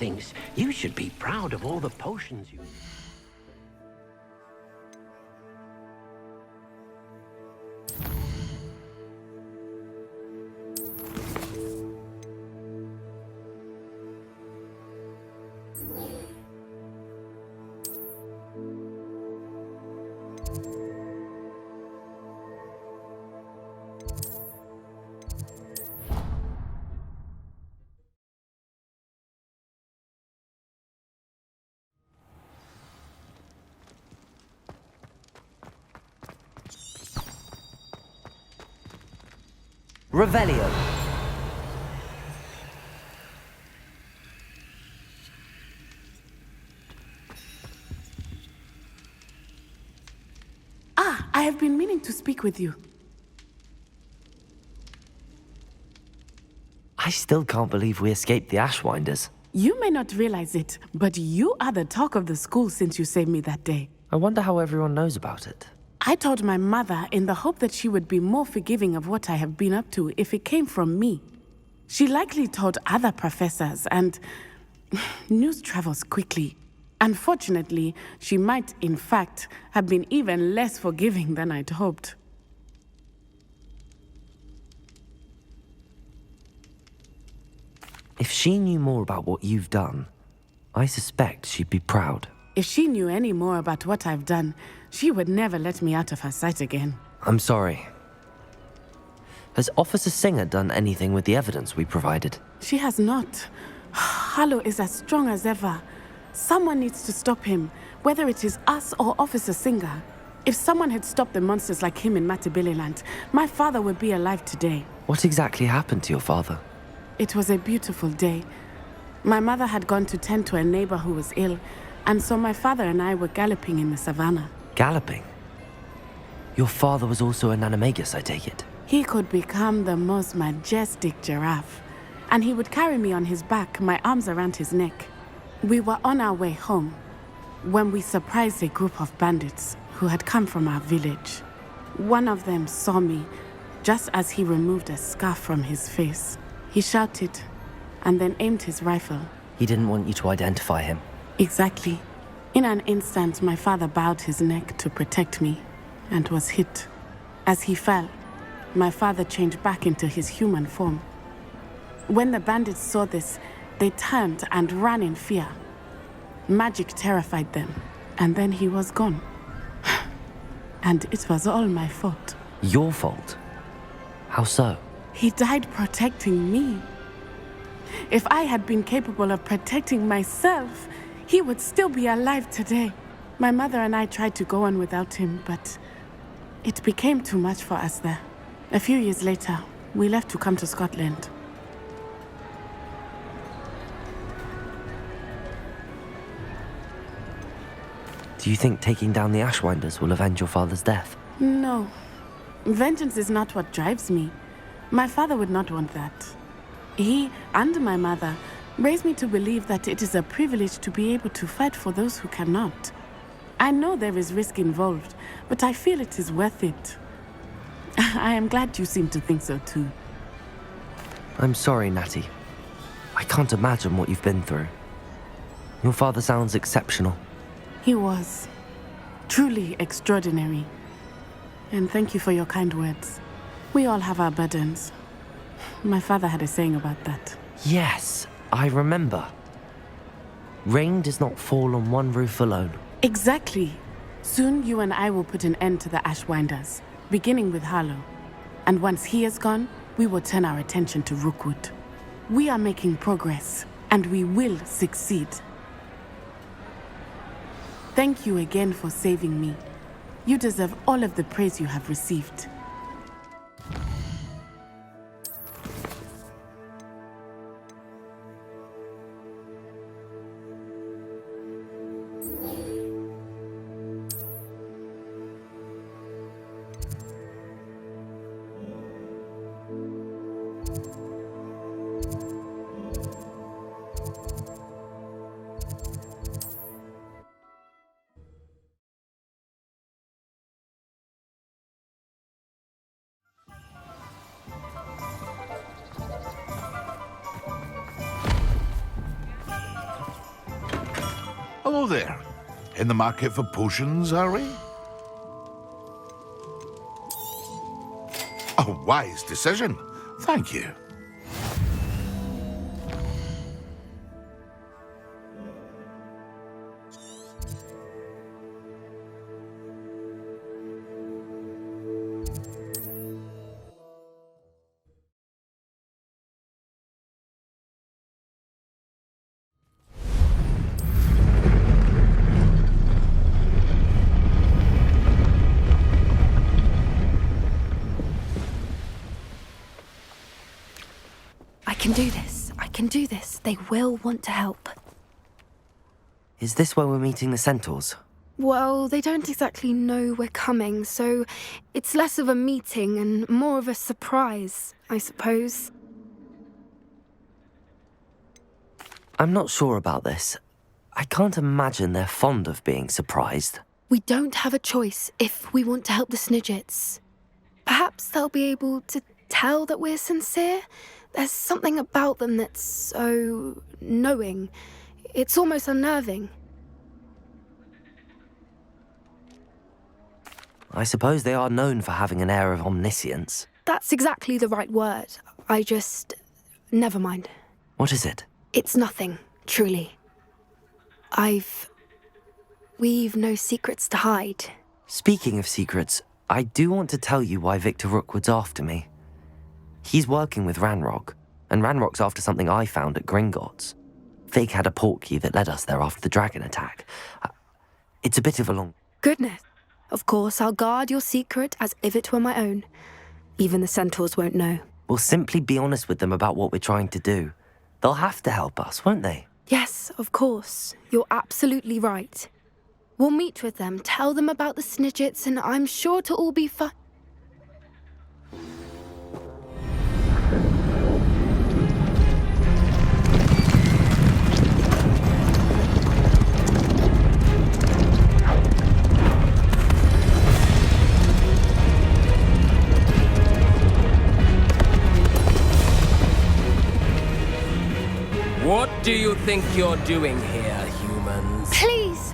thinks you should be proud of all the potions you... Revelio. I have been meaning to speak with you. I still can't believe we escaped the Ashwinders. You may not realize it, but you are the talk of the school since you saved me that day. I wonder how everyone knows about it. I told my mother in the hope that she would be more forgiving of what I have been up to if it came from me. She likely told other professors, and news travels quickly. Unfortunately, she might, in fact, have been even less forgiving than I'd hoped. If she knew more about what you've done, I suspect she'd be proud. If she knew any more about what I've done, she would never let me out of her sight again. I'm sorry. Has Officer Singer done anything with the evidence we provided? She has not. Harlow is as strong as ever. Someone needs to stop him, whether it is us or Officer Singer. If someone had stopped the monsters like him in Matabeleland, my father would be alive today. What exactly happened to your father? It was a beautiful day. My mother had gone to tend to a neighbor who was ill, and so my father and I were galloping in the savannah. Galloping? Your father was also an animagus, I take it? He could become the most majestic giraffe, and he would carry me on his back, my arms around his neck. We were on our way home when we surprised a group of bandits who had come from our village. One of them saw me just as he removed a scarf from his face. He shouted and then aimed his rifle. He didn't want you to identify him. Exactly. In an instant, my father bowed his neck to protect me and was hit. As he fell, my father changed back into his human form. When the bandits saw this, they turned and ran in fear. Magic terrified them, and then he was gone. And it was all my fault. Your fault? How so? He died protecting me. If I had been capable of protecting myself, he would still be alive today. My mother and I tried to go on without him, but it became too much for us there. A few years later, we left to come to Scotland. Do you think taking down the Ashwinders will avenge your father's death? No. Vengeance is not what drives me. My father would not want that. He and my mother raised me to believe that it is a privilege to be able to fight for those who cannot. I know there is risk involved, but I feel it is worth it. I am glad you seem to think so too. I'm sorry, Natty. I can't imagine what you've been through. Your father sounds exceptional. He was truly extraordinary. And thank you for your kind words. We all have our burdens. My father had a saying about that. Yes, I remember. Rain does not fall on one roof alone. Exactly. Soon you and I will put an end to the Ashwinders, beginning with Harlow. And once he is gone, we will turn our attention to Rookwood. We are making progress, and we will succeed. Thank you again for saving me. You deserve all of the praise you have received. Hello there. In the market for potions, are we? A wise decision. Thank you. I can do this. I can do this. They will want to help. Is this where we're meeting the centaurs? Well, they don't exactly know we're coming, so it's less of a meeting and more of a surprise, I suppose. I'm not sure about this. I can't imagine they're fond of being surprised. We don't have a choice if we want to help the Snidgets. Perhaps they'll be able to tell that we're sincere. There's something about them that's so knowing. It's almost unnerving. I suppose they are known for having an air of omniscience. That's exactly the right word. Never mind. What is it? It's nothing, truly. We've no secrets to hide. Speaking of secrets, I do want to tell you why Victor Rookwood's after me. He's working with Ranrock, and Ranrock's after something I found at Gringotts. Fig had a portkey that led us there after the dragon attack. It's a bit of a long... Goodness. Of course, I'll guard your secret as if it were my own. Even the centaurs won't know. We'll simply be honest with them about what we're trying to do. They'll have to help us, won't they? Yes, of course. You're absolutely right. We'll meet with them, tell them about the Snidgets, and I'm sure it'll all be fine. What do you think you're doing here, humans? Please!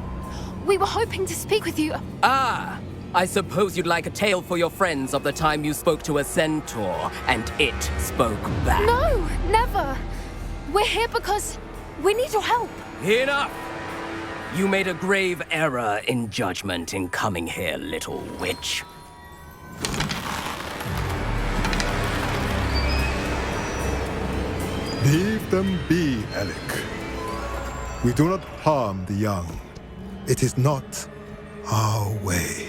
We were hoping to speak with you. Ah! I suppose you'd like a tale for your friends of the time you spoke to a centaur, and it spoke back. No, never! We're here because we need your help. Enough! You made a grave error in judgment in coming here, little witch. Leave them be, Alec. We do not harm the young. It is not our way.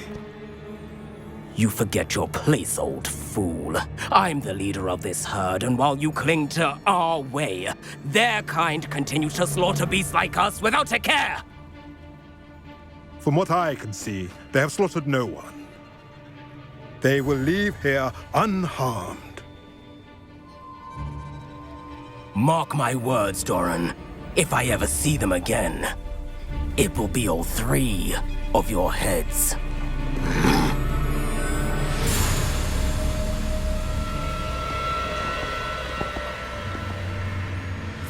You forget your place, old fool. I'm the leader of this herd, and while you cling to our way, their kind continue to slaughter beasts like us without a care! From what I can see, they have slaughtered no one. They will leave here unharmed. Mark my words, Doran. If I ever see them again, it will be all 3 of your heads.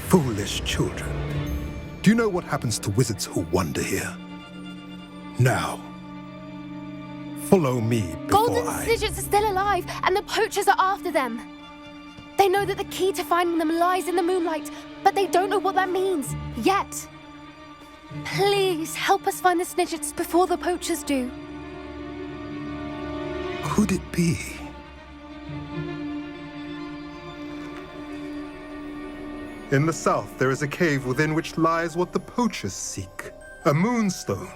Foolish children. Do you know what happens to wizards who wander here? Now, follow me before Golden Snidgets are still alive, and the poachers are after them. They know that the key to finding them lies in the moonlight, but they don't know what that means, yet. Please, help us find the Snidgets before the poachers do. Could it be? In the south, there is a cave within which lies what the poachers seek. A moonstone.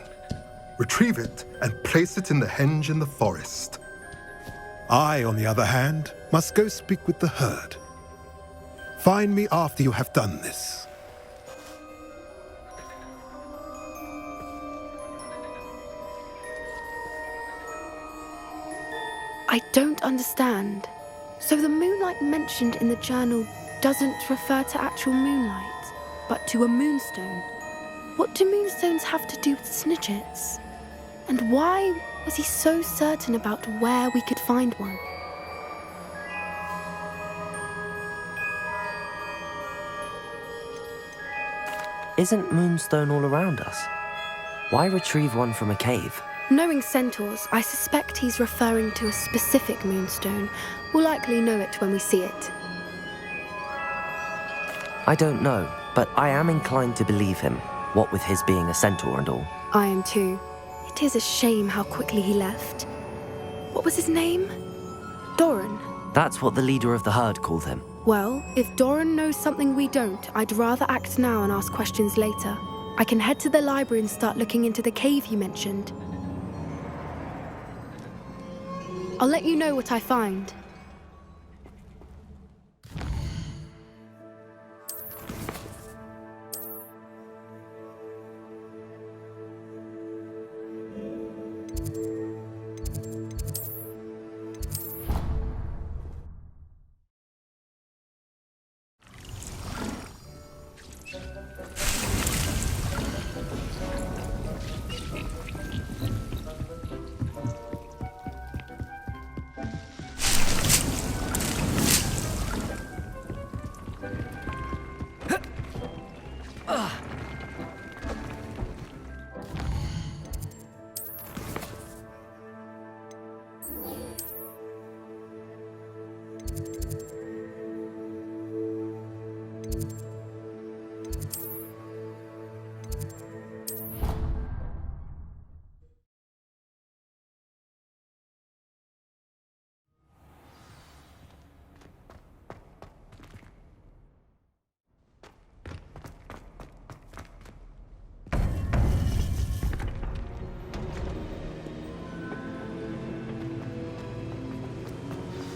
Retrieve it and place it in the henge in the forest. I, on the other hand, must go speak with the herd. Find me after you have done this. I don't understand. So the moonlight mentioned in the journal doesn't refer to actual moonlight, but to a moonstone. What do moonstones have to do with Snidgets? And why was he so certain about where we could find one? Isn't Moonstone all around us? Why retrieve one from a cave? Knowing centaurs, I suspect he's referring to a specific moonstone. We'll likely know it when we see it. I don't know, but I am inclined to believe him, what with his being a centaur and all. I am too. It is a shame how quickly he left. What was his name? Doran. That's what the leader of the herd called him. Well, if Doran knows something we don't, I'd rather act now and ask questions later. I can head to the library and start looking into the cave you mentioned. I'll let you know what I find.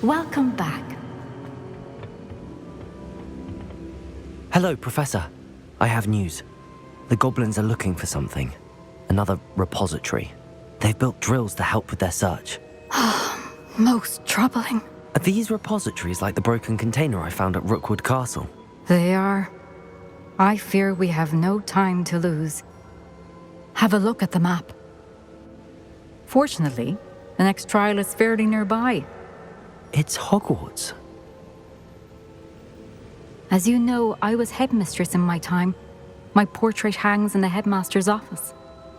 Welcome back. Hello, Professor. I have news. The goblins are looking for something. Another repository. They've built drills to help with their search. Most troubling. Are these repositories like the broken container I found at Rookwood Castle? They are. I fear we have no time to lose. Have a look at the map. Fortunately, the next trial is fairly nearby. It's Hogwarts. As you know, I was headmistress in my time. My portrait hangs in the headmaster's office.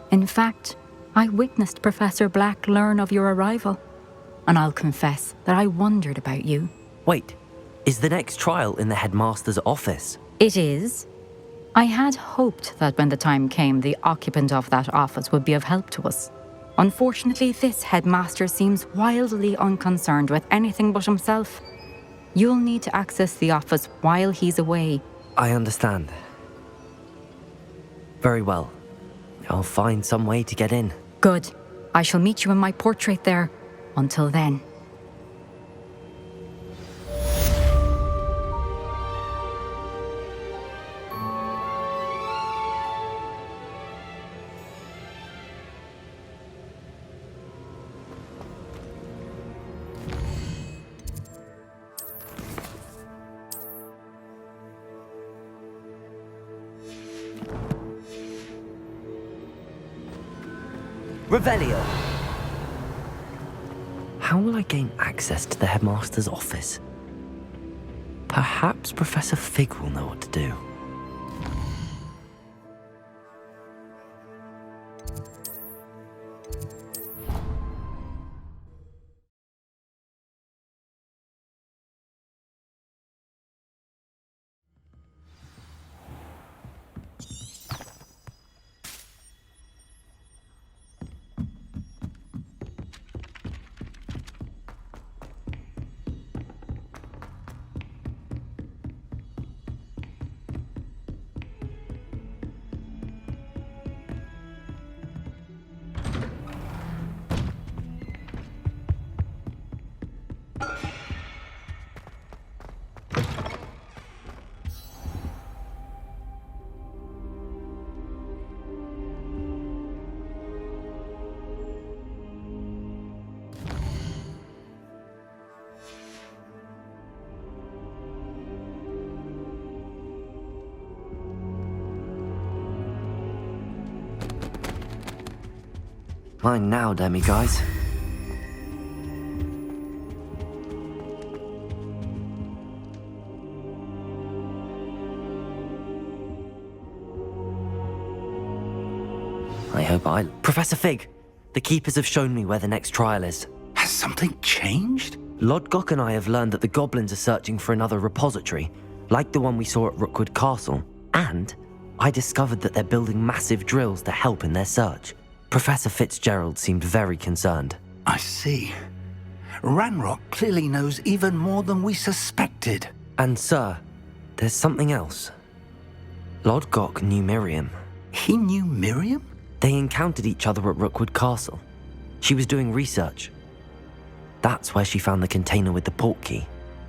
In fact, I witnessed Professor Black learn of your arrival. And I'll confess that I wondered about you. Wait, is the next trial in the headmaster's office? It is. I had hoped that when the time came, the occupant of that office would be of help to us. Unfortunately, this headmaster seems wildly unconcerned with anything but himself. You'll need to access the office while he's away. I understand. Very well. I'll find some way to get in. Good. I shall meet you in my portrait there. Until then. Revelio! How will I gain access to the headmaster's office? Perhaps Professor Fig will know what to do. Mine now, demiguise. I Professor Fig, the Keepers have shown me where the next trial is. Has something changed? Lodgok and I have learned that the goblins are searching for another repository, like the one we saw at Rookwood Castle. And I discovered that they're building massive drills to help in their search. Professor Fitzgerald seemed very concerned. I see. Ranrock clearly knows even more than we suspected. And sir, there's something else. Lodgok knew Miriam. He knew Miriam? They encountered each other at Rookwood Castle. She was doing research. That's where she found the container with the portkey.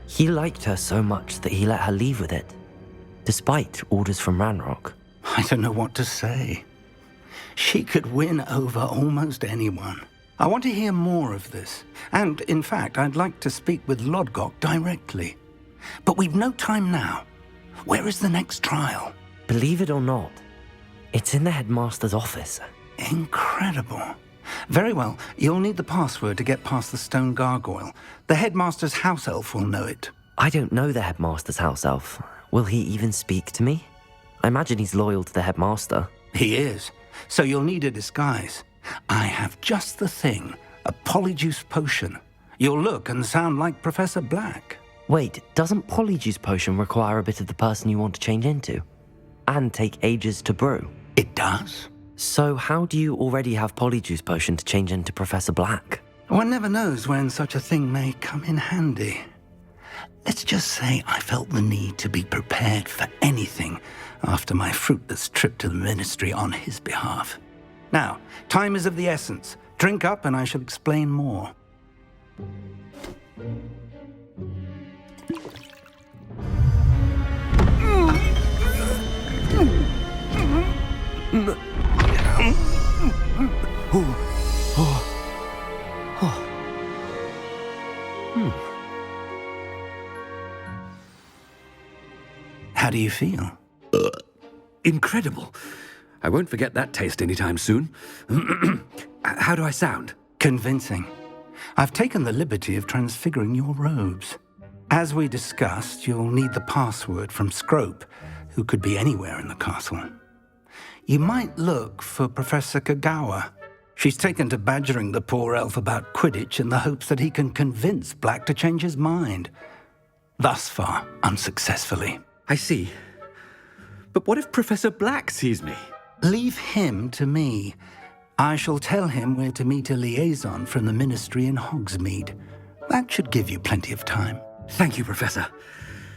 He liked her so much that he let her leave with it, despite orders from Ranrock. I don't know what to say. She could win over almost anyone. I want to hear more of this. And, in fact, I'd like to speak with Lodgok directly. But we've no time now. Where is the next trial? Believe it or not, it's in the headmaster's office. Incredible. Very well. You'll need the password to get past the stone gargoyle. The headmaster's house elf will know it. I don't know the headmaster's house elf. Will he even speak to me? I imagine he's loyal to the headmaster. He is. So you'll need a disguise. I have just the thing. A Polyjuice potion. You'll look and sound like Professor Black. Wait, doesn't Polyjuice potion require a bit of the person you want to change into? And take ages to brew? It does. So how do you already have Polyjuice potion to change into Professor Black? One never knows when such a thing may come in handy. Let's just say I felt the need to be prepared for anything after my fruitless trip to the ministry on his behalf. Now, time is of the essence. Drink up and I shall explain more. How do you feel? Incredible. I won't forget that taste anytime soon. How do I sound? Convincing. I've taken the liberty of transfiguring your robes. As we discussed, you'll need the password from Scrope, who could be anywhere in the castle. You might look for Professor Kagawa. She's taken to badgering the poor elf about Quidditch in the hopes that he can convince Black to change his mind. Thus far, unsuccessfully. I see. But what if Professor Black sees me? Leave him to me. I shall tell him where to meet a liaison from the ministry in Hogsmeade. That should give you plenty of time. Thank you, Professor.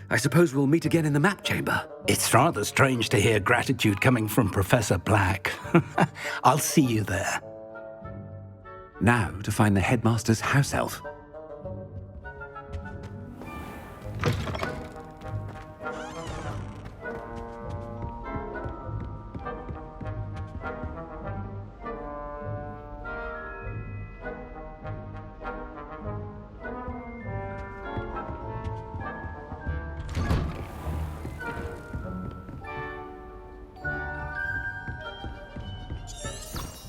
I suppose we'll meet again in the map chamber. It's rather strange to hear gratitude coming from Professor Black. I'll see you there. Now to find the headmaster's house elf.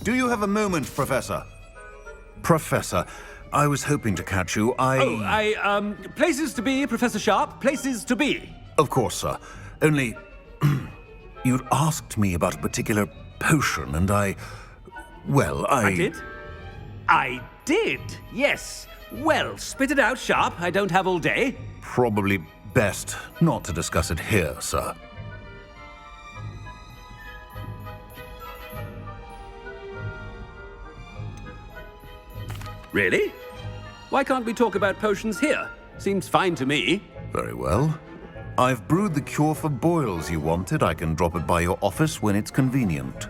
Do you have a moment, Professor? Professor, I was hoping to catch you. Places to be, Professor Sharp. Places to be. Of course, sir. Only, you'd asked me about a particular potion, and I did? I did, yes. Well, spit it out, Sharp. I don't have all day. Probably best not to discuss it here, sir. Really? Why can't we talk about potions here? Seems fine to me. Very well. I've brewed the cure for boils you wanted. I can drop it by your office when it's convenient.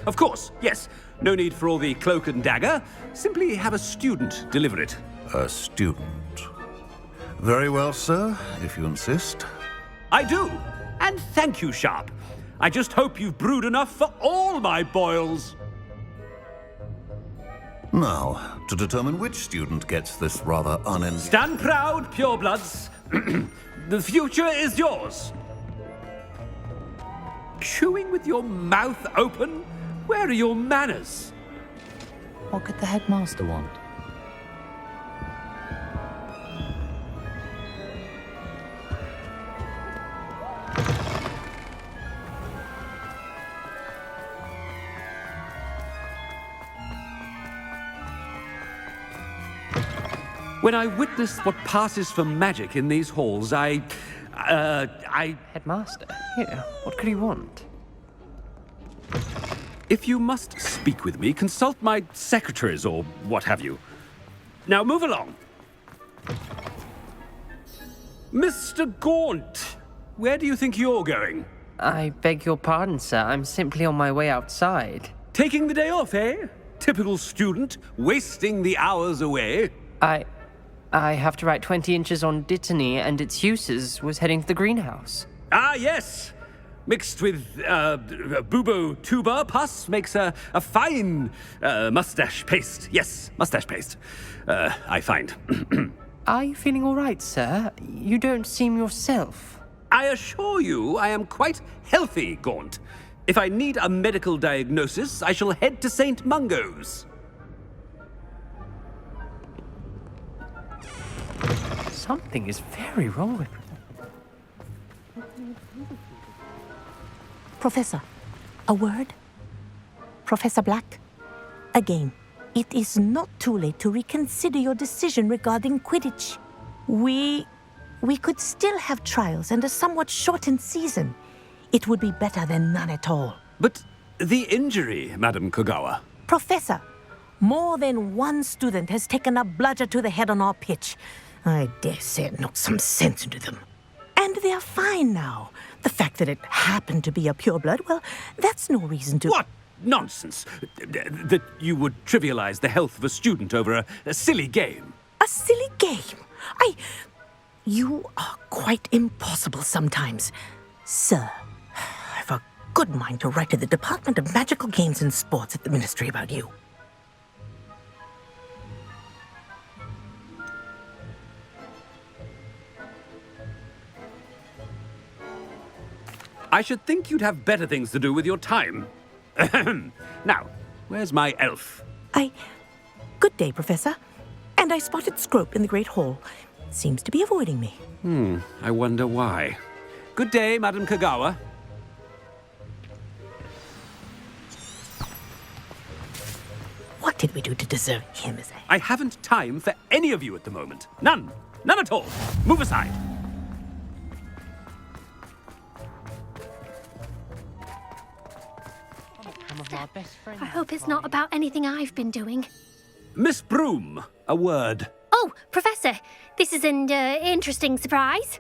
Of course, yes. No need for all the cloak and dagger. Simply have a student deliver it. A student. Very well, sir, if you insist. I do. And thank you, Sharp. I just hope you've brewed enough for all my boils. Now, to determine which student gets this rather Stand proud, purebloods. The future is yours. Chewing with your mouth open? Where are your manners? What could the headmaster want? When I witness what passes for magic in these halls, I... Headmaster, here, what could he want? If you must speak with me, consult my secretaries or what have you. Now move along. Mr. Gaunt, where do you think you're going? I beg your pardon, sir. I'm simply on my way outside. Taking the day off, eh? Typical student, wasting the hours away. I have to write 20 inches on Dittany and its uses was heading to the greenhouse. Ah, yes. Mixed with bubo tuber pus makes a fine mustache paste. Yes, mustache paste. I find. Are you feeling all right, sir? You don't seem yourself. I assure you I am quite healthy, Gaunt. If I need a medical diagnosis, I shall head to St. Mungo's. Something is very wrong with Professor, a word? Professor Black, again, it is not too late to reconsider your decision regarding Quidditch. We could still have trials and a somewhat shortened season. It would be better than none at all. But the injury, Madam Kogawa. Professor, more than one student has taken a bludger to the head on our pitch. I dare say it knocked some sense into them. And they're fine now. The fact that it happened to be a pureblood, well, that's no reason to... What nonsense! That you would trivialize the health of a student over a silly game. A silly game? You are quite impossible sometimes. Sir, I've a good mind to write to the Department of Magical Games and Sports at the Ministry about you. I should think you'd have better things to do with your time. Now, where's my elf? Good day, Professor. And I spotted Scrope in the Great Hall. Seems to be avoiding me. I wonder why. Good day, Madam Kogawa. What did we do to deserve him as I haven't time for any of you at the moment. None. None at all. Move aside. I hope it's not about anything I've been doing. Miss Broom, a word. Oh, Professor, this is an interesting surprise.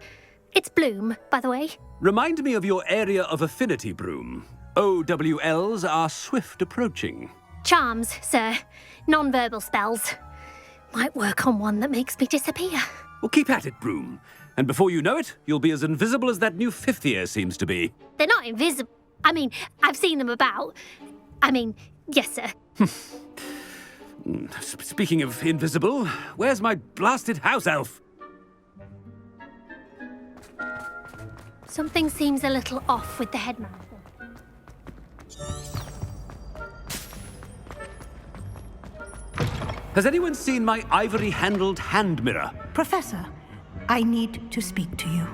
It's Bloom, by the way. Remind me of your area of affinity, Broom. OWLs are swift approaching. Charms, sir. Non-verbal spells. Might work on one that makes me disappear. Well, keep at it, Broom. And before you know it, you'll be as invisible as that new fifth year seems to be. They're not invisible. I mean, I've seen them about. Yes, sir. Speaking of invisible, where's my blasted house elf? Something seems a little off with the headmaster. Has anyone seen my ivory-handled hand mirror? Professor, I need to speak to you.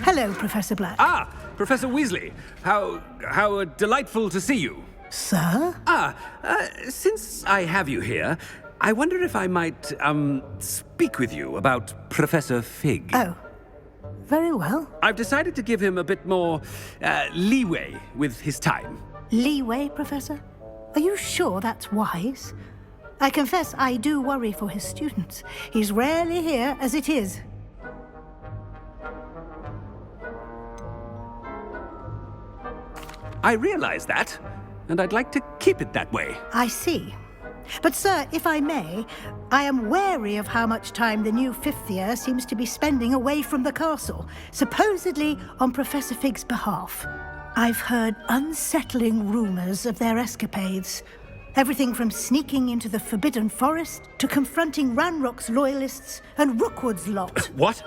Hello, Professor Black. Ah, Professor Weasley. How delightful to see you. Sir? Since I have you here, I wonder if I might, speak with you about Professor Fig. Oh, very well. I've decided to give him a bit more, leeway with his time. Leeway, Professor? Are you sure that's wise? I confess I do worry for his students. He's rarely here as it is. I realize that, and I'd like to keep it that way. I see. But, sir, if I may, I am wary of how much time the new fifth year seems to be spending away from the castle, supposedly on Professor Fig's behalf. I've heard unsettling rumors of their escapades. Everything from sneaking into the Forbidden Forest to confronting Ranrock's loyalists and Rookwood's lot. What?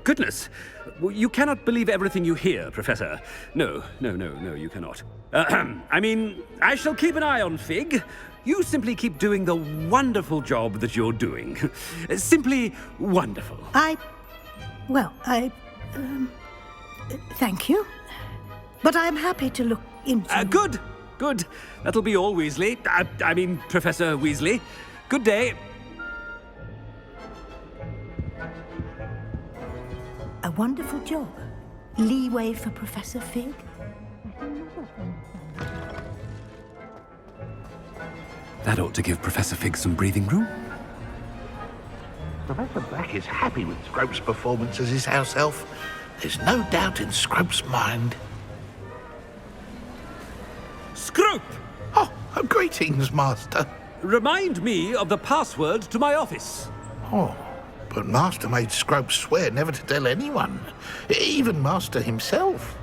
Goodness. You cannot believe everything you hear, Professor. No, you cannot. I shall keep an eye on Fig. You simply keep doing the wonderful job that you're doing. Simply wonderful. Thank you. But I'm happy to look into... Good. That'll be all, Weasley. Professor Weasley. Good day. A wonderful job. Leeway for Professor Fig? That ought to give Professor Fig some breathing room. Professor Black is happy with Scrope's performance as his house elf. There's no doubt in Scrope's mind. Scrope! Oh, greetings, Master. Remind me of the password to my office. Oh, but Master made Scrope swear never to tell anyone, even Master himself.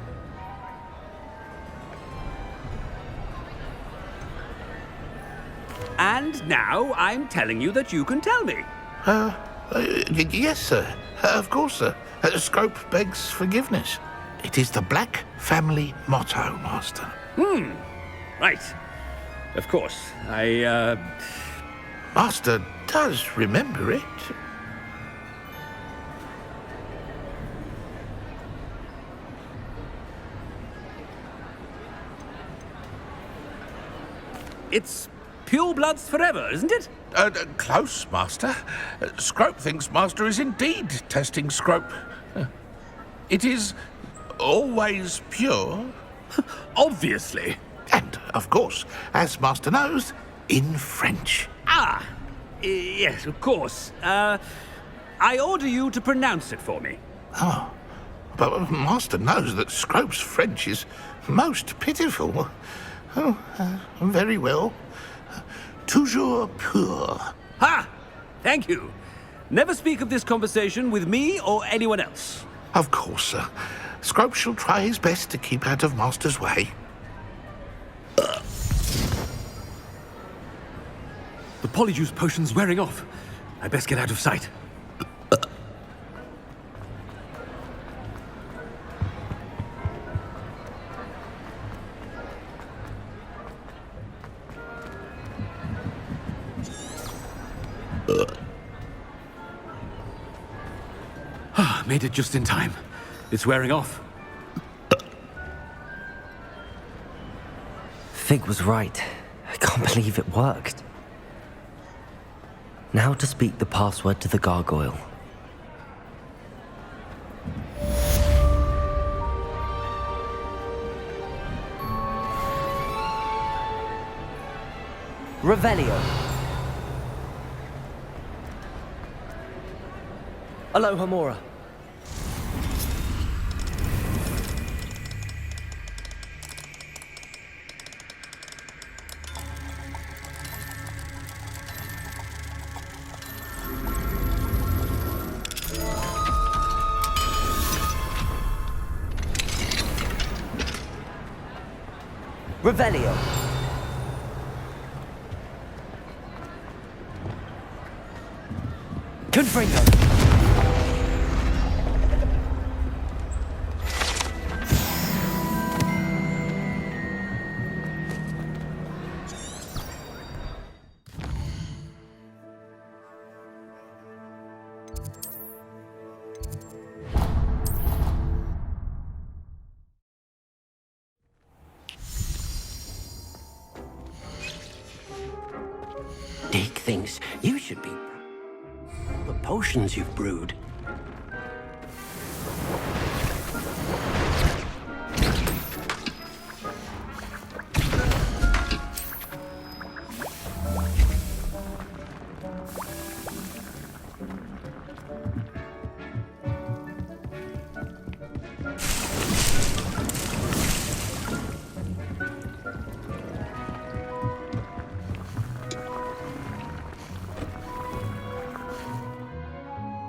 And now I'm telling you that you can tell me. Yes, sir. Of course, sir. Scrope begs forgiveness. It is the Black family motto, Master. Right. Of course. Master does remember it. It's pure bloods forever, isn't it? Close, Master. Scrope thinks Master is indeed testing Scrope. It is always pure. Obviously. And, of course, as Master knows, in French. Ah! Yes, of course. I order you to pronounce it for me. Oh, but Master knows that Scrope's French is most pitiful. Oh, very well. Toujours pur. Ha! Thank you. Never speak of this conversation with me or anyone else. Of course, sir. Scrope shall try his best to keep out of Master's way. The Polyjuice potion's wearing off. I best get out of sight. Made it just in time. It's wearing off. Fig was right. I can't believe it worked. Now to speak the password to the gargoyle. Revelio. Aloha Mora. Revelio. Confringo. Dig thinks you should be. The potions you've brewed.